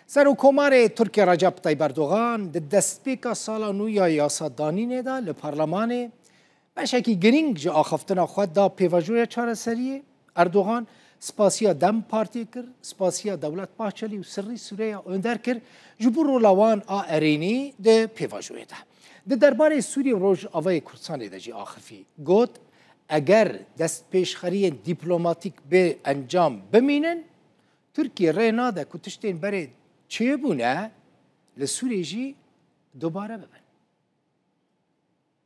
سروکومار ترکیه رجب طیب اردوغان د دستپیکا سالا نویا یاسادانینه دا لپارلمانه بشکی گرینگ جا آخفتنا خود دا پیواجوی چارەسەریه اردوغان سپاسیا دم پارتی کر سپاسیا دولت باهچلی و سری سوریه اندر کر جبور رولاوان ارینی ده پیواجوی دا ده درباره سوریه روژ آوای کردستان ده جی آخفی گوت اگر دست پیشخری دیپلماتیک به انجام بمینن Türkiye reyna kutuşten beri çeye bu ne? Le süreci dobara beben.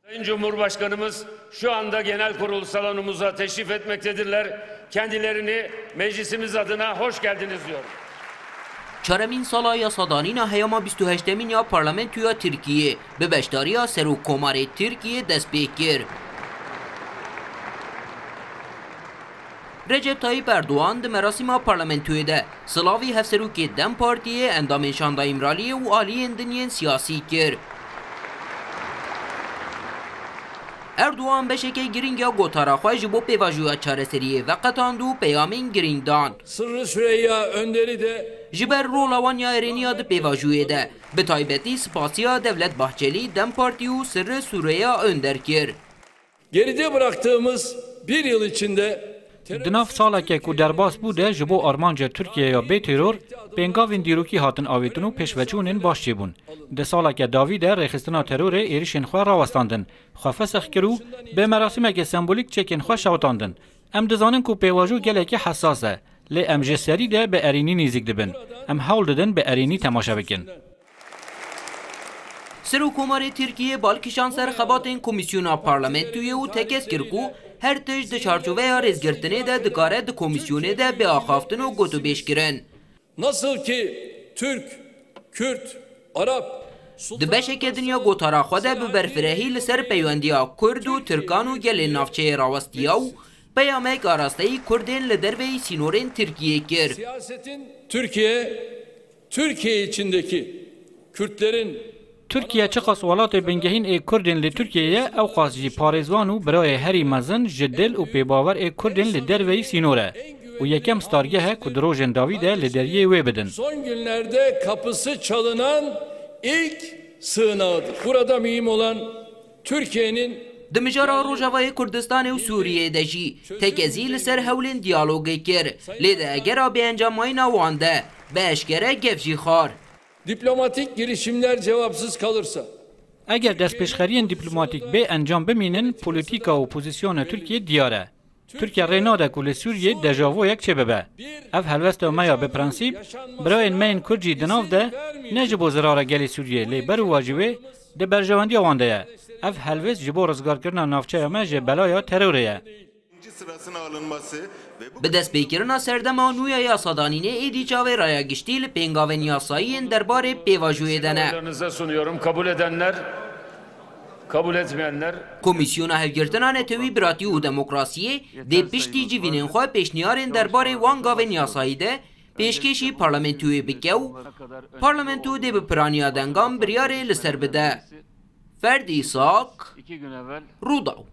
Sayın Cumhurbaşkanımız şu anda genel kurul salonumuza teşrif etmektedirler. Kendilerini meclisimiz adına hoş geldiniz diyorum. چهارمین سالا یاسادانین هیاما 28مین یا پارلمنتویا ترکیه به بشداریا سروکومار ترکیه دست پیک کرد. رجب طیب اردوغان ده مراسم پارلمنتوی ده سلاوی هفسروکی دم پارتیه اندامنشانده امرالی و آلی اندنین سیاسی کرد. اردوغان به شکل گرینگ یا گوتارا خواه جبو پیواجویا چارەسەریه و قطاندو پیامین گرینگ دان. Sırrı Süreyya önderi de جبر رولاوان یا ارینیا ده پیواجوی ده به تایبتی سپاسیا دولت باهچلی دم پارتیو سر سوریه önder کرد. Geride bıraktığımız bir yıl içinde Di nav saleke ku derbas bûde ji bo armanca Tirkiyeya bê teror pêngavên dîrokî hatin avêtin û pêşveçûnên baş çêbûn. Di saleke davî de rêxistina terorê êrişên xwe rawestandin, xwe fesix kir û bê merasimeke sembolîk çekên xwe şewtandin. Em dizanin ku pêvajo gelekî hesas e, lê em ji serî de bi erînî nêzik dibin. Em hewl didin bi erînî temaşe bikin. سروکومار ترکیه بالکشان سر خباتین کمیسیونا پارلمنتویه و تکس کرکو هر تج ده چارچوبه یا رزگرتنه ده دکاره ده کمیسیونه ده به آخافتن و گوتو بیش کرن. nasıl ki Türk, Kürt, Arap ده بشه که دنیا گوتارا خوده به برفرهی لسر پیوندیا کرد و ترکان و گل نافچه راوستیا و پیامک آراسته کردین لدروی سینورین ترکیه کر. siyasetin Türkiye içindeki Kürtlerin Türkiye çiqas welatê bingehîn ê Kurdên li Tirkiyeyê ew qas jî parêzvan û birayê herî mezin ji dil û pêbawer ê Kurdên li derveyî sînor e û yekem stargeh e ku di rojên davî de li deriyê wê bidin. Son günlerde kapısı çalınan ilk sığınağıdır. Burada mühim olan Türkiye'nin د مجارا روجاوای کردستان و سوریه ده جی تکزی لسر هولین دیالوگی کر لیده اگر به انجامای نوانده به اشکره گفجی خار. diplomatik girişimler cevapsız kalırsa Eger destpêşxeriyên dîplomatîk bê encam bimînin polîtîka û pozisyona Tirkiye diyar e. Tirkiye rê nade ku li Sûriyê dejavoyek çêbibe. Ev helbesta me ya bi prensîp birayên me yên Kurd jî di nav de ne ji bo zirara gelê Sûriyê lê ber û wajî wê di berjewendiya wan de ye. Ev helbest ji bo rizgarkirina navçeya me ji belaya terorê ye. به دست بیکرنا سردما نویا یاسادانینه ایدی چاوی رایا گشتی لپنگاون یاسایین درباره پیواجوی دنه. Sunuyorum. Kabul edenler, kabul etmeyenler. Komisyona hevgirtena netewî biratî û demokrasiyê dê piştî civînên xwe pêşniyarên derbarê wan gavên yasayî de pêşkêşî parlamentoyê bike û parlamento dê bi piraniya dengan biryarê li ser bide. Ferdi İshak, Rudaw.